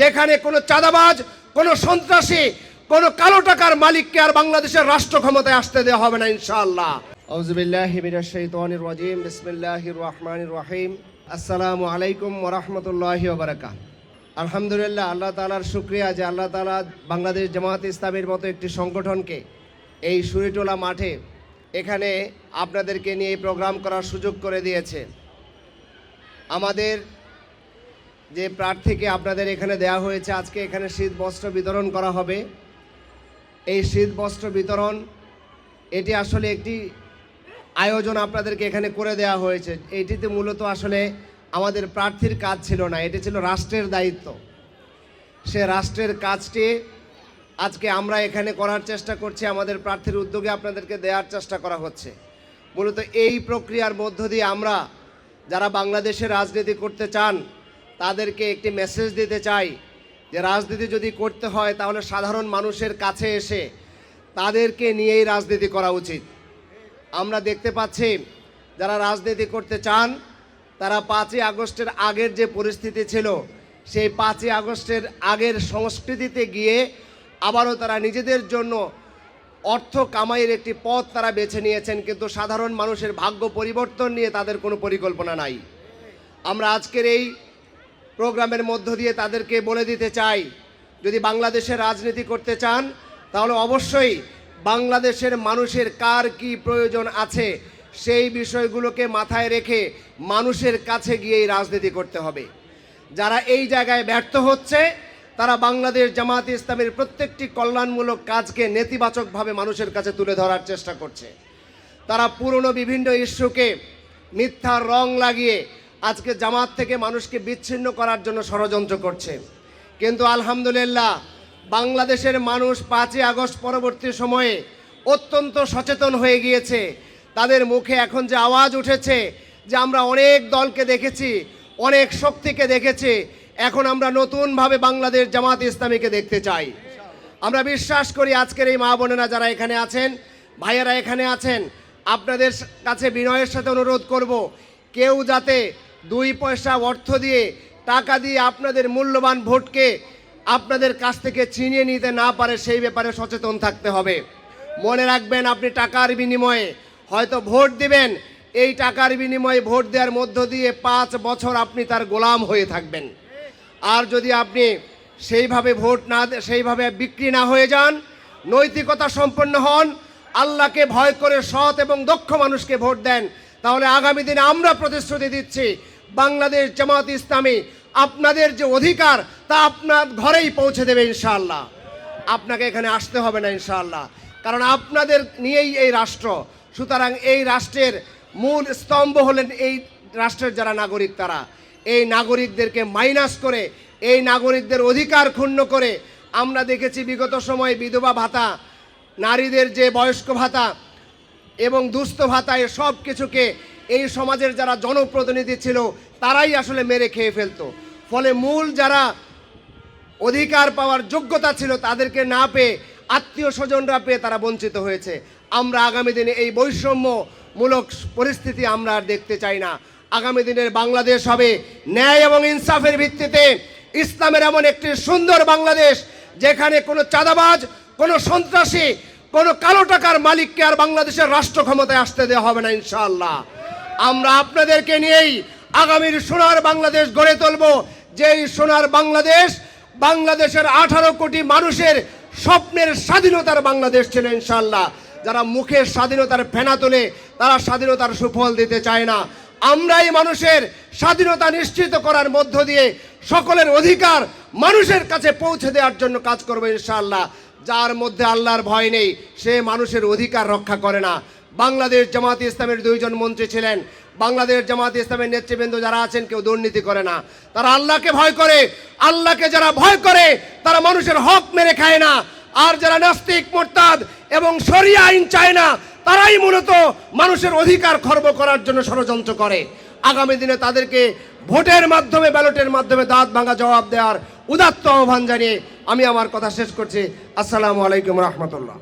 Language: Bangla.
যেখানে কোনো চাঁদাবাজ, কোনো সন্ত্রাসী, কোনো কালো টাকার মালিককে আর বাংলাদেশের রাষ্ট্র ক্ষমতায় আসতে দেওয়া হবে না ইনশাআল্লাহ। আউযু বিল্লাহি মিনাশ শাইতানির রাজিম। বিসমিল্লাহির রহমানির রহিম। আসসালামু আলাইকুম ওয়া রাহমাতুল্লাহি ওয়া বারাকাতুহু। আলহামদুলিল্লাহ, আল্লাহ তাআলার শুকরিয়া যে আল্লাহ তাআলা বাংলাদেশ জামায়াতে ইসলামীর মতো একটি সংগঠনকে এই সুরিটোলা মাঠে এখানে আপনাদেরকে নিয়ে এই প্রোগ্রাম করার সুযোগ করে দিয়েছে। আমাদের যে প্রার্থীকে আপনাদের এখানে দেয়া হয়েছে, আজকে এখানে শীত বস্ত্র বিতরণ করা হবে। এই শীত বস্ত্র বিতরণ এটি আসলে একটি আয়োজন আপনাদেরকে এখানে করে দেয়া হয়েছে। এটিতে মূলত আসলে আমাদের প্রার্থীর কাজ ছিল না, এটি ছিল রাষ্ট্রের দায়িত্ব। সে রাষ্ট্রের কাজটি আজকে আমরা এখানে করার চেষ্টা করছি, আমাদের প্রার্থীর উদ্যোগে আপনাদেরকে দেওয়ার চেষ্টা করা হচ্ছে। মূলত এই প্রক্রিয়ার মধ্য দিয়ে আমরা যারা বাংলাদেশে রাজনীতি করতে চান তাদেরকে একটি মেসেজ দিতে চাই যে রাজনীতি যদি করতে হয় তাহলে সাধারণ মানুষের কাছে এসে তাদেরকে নিয়েই রাজনীতি করা উচিত। আমরা দেখতে পাচ্ছি যারা রাজনীতি করতে চান তারা 5ই আগস্টের আগের যে পরিস্থিতি ছিল সেই 5ই আগস্টের আগের সংস্কৃতিতে গিয়ে আবারও তারা নিজেদের জন্য অর্থ কামাইয়ের একটি পথ তারা বেছে নিয়েছেন, কিন্তু সাধারণ মানুষের ভাগ্য পরিবর্তন নিয়ে তাদের কোনো পরিকল্পনা নাই। আমরা আজকের এই প্রোগ্রামের মধ্য দিয়ে তাদেরকে বলে দিতে চাই, যদি বাংলাদেশে রাজনীতি করতে চান তাহলে অবশ্যই বাংলাদেশের মানুষের কার কি প্রয়োজন আছে সেই বিষয়গুলোকে মাথায় রেখে মানুষের কাছে গিয়েই রাজনীতি করতে হবে। যারা এই জায়গায় ব্যর্থ হচ্ছে তারা বাংলাদেশ জামায়াতে ইসলামীর প্রত্যেকটি কল্যাণমূলক কাজকে নেতিবাচকভাবে মানুষের কাছে তুলে ধরার চেষ্টা করছে। তারা পুরনো বিভিন্ন ইস্যুকে মিথ্যার রং লাগিয়ে আজকে জামাত থেকে মানুষকে বিচ্ছিন্ন করার জন্য ষড়যন্ত্র করছে। কিন্তু আলহামদুলিল্লাহ, বাংলাদেশের মানুষ 5ই আগস্ট পরবর্তী সময়ে অত্যন্ত সচেতন হয়ে গিয়েছে। তাদের মুখে এখন যে আওয়াজ উঠেছে যে আমরা অনেক দলকে দেখেছি, অনেক শক্তিকে দেখেছি, এখন আমরা নতুনভাবে বাংলাদেশ জামাত ইসলামীকে দেখতে চাই। আমরা বিশ্বাস করি আজকের এই মা বোনেরা যারা এখানে আছেন, ভাইয়েরা এখানে আছেন, আপনাদের কাছে বিনয়ের সাথে অনুরোধ করব, কেউ যাতে 2 পয়সা অর্থ দিয়ে, টাকা দিয়ে আপনাদের মূল্যবান ভোটকে আপনাদের কাছ থেকে ছিনিয়ে নিতে না পারে সেই ব্যাপারে সচেতন থাকতে হবে। মনে রাখবেন, আপনি টাকার বিনিময়ে হয়তো ভোট দিবেন, এই টাকার বিনিময়ে ভোট দেওয়ার মধ্য দিয়ে 5 বছর আপনি তার গোলাম হয়ে থাকবেন। আর যদি আপনি সেইভাবে ভোট না, সেইভাবে বিক্রি না হয়ে যান, নৈতিকতা সম্পন্ন হন, আল্লাহকে ভয় করে সৎ এবং দক্ষ মানুষকে ভোট দেন, তাহলে আগামী দিনে আমরা প্রতিশ্রুতি দিচ্ছি বাংলাদেশ জামায়াতে ইসলামী আপনাদের যে অধিকার তা আপনার ঘরেই পৌঁছে দেবে ইনশাআল্লাহ। আপনাকে এখানে আসতে হবে না ইনশাআল্লাহ, কারণ আপনাদের নিয়েই এই রাষ্ট্র। সুতরাং এই রাষ্ট্রের মূল স্তম্ভ হলেন এই রাষ্ট্রের যারা নাগরিক, তারা এই নাগরিকদেরকে মাইনাস করে, এই নাগরিকদের অধিকার ক্ষুণ্ণ করে আমরা দেখেছি বিগত সময়ে বিধবা ভাতা, নারীদের যে বয়স্ক ভাতা এবং দুস্থ ভাতা, এ সব কিছুকে এই সমাজের যারা জনপ্রতিনিধি ছিল তারাই আসলে মেরে খেয়ে ফেলতো। ফলে মূল যারা অধিকার পাওয়ার যোগ্যতা ছিল তাদেরকে না পেয়ে আত্মীয় স্বজনরা পেয়ে তারা বঞ্চিত হয়েছে। আমরা আগামী দিনে এই বৈষম্যমূলক পরিস্থিতি আমরা আর দেখতে চাই না। আগামী দিনের বাংলাদেশ হবে ন্যায় এবং ইনসাফের ভিত্তিতে, ইসলামের এমন একটি সুন্দর বাংলাদেশ যেখানে কোনো চাঁদাবাজ, কোনো সন্ত্রাসী, কোনো কালো টাকার মালিককে আর বাংলাদেশের রাষ্ট্র ক্ষমতায় আসতে দেওয়া হবে না ইনশাআল্লাহ। আমরা আপনাদেরকে নিয়েই আগামীর সোনার বাংলাদেশ গড়ে তুলব, যেই সোনার বাংলাদেশ বাংলাদেশের 18 কোটি মানুষের স্বপ্নের স্বাধীনতার বাংলাদেশ ছিল ইনশাআল্লাহ। যারা মুখের স্বাধীনতার ফেনা তোলে তারা স্বাধীনতার সুফল দিতে চায় না। আমরাই মানুষের স্বাধীনতা নিশ্চিত করার মধ্য দিয়ে সকলের অধিকার মানুষের কাছে পৌঁছে দেওয়ার জন্য কাজ করব ইনশাআল্লাহ। যার মধ্যে আল্লাহর ভয় নেই সে মানুষের অধিকার রক্ষা করে না। বাংলাদেশ জামায়াতে ইসলামের 2 জন মন্ত্রী ছিলেন। বাংলাদেশ জামায়াতে ইসলামের নেতৃবৃন্দ যারা আছেন কেউ দুর্নীতি করে না, তারা আল্লাহকে ভয় করে। আল্লাহকে যারা ভয় করে তারা মানুষের হক মেরে খায় না। আর যারা নাস্তিক, মুরতাদ এবং শরিয়া আইন চায় না তারাই মূলত মানুষের অধিকার খর্ব করার জন্য ষড়যন্ত্র করে। আগামী দিনে তাদেরকে ভোটের মাধ্যমে, ব্যালটের মাধ্যমে দাঁত ভাঙা জবাব দেওয়ার উদাত্ত আহ্বান জানিয়ে আমি আমার কথা শেষ করছি। আসসালামু আলাইকুম রহমতুল্লাহ।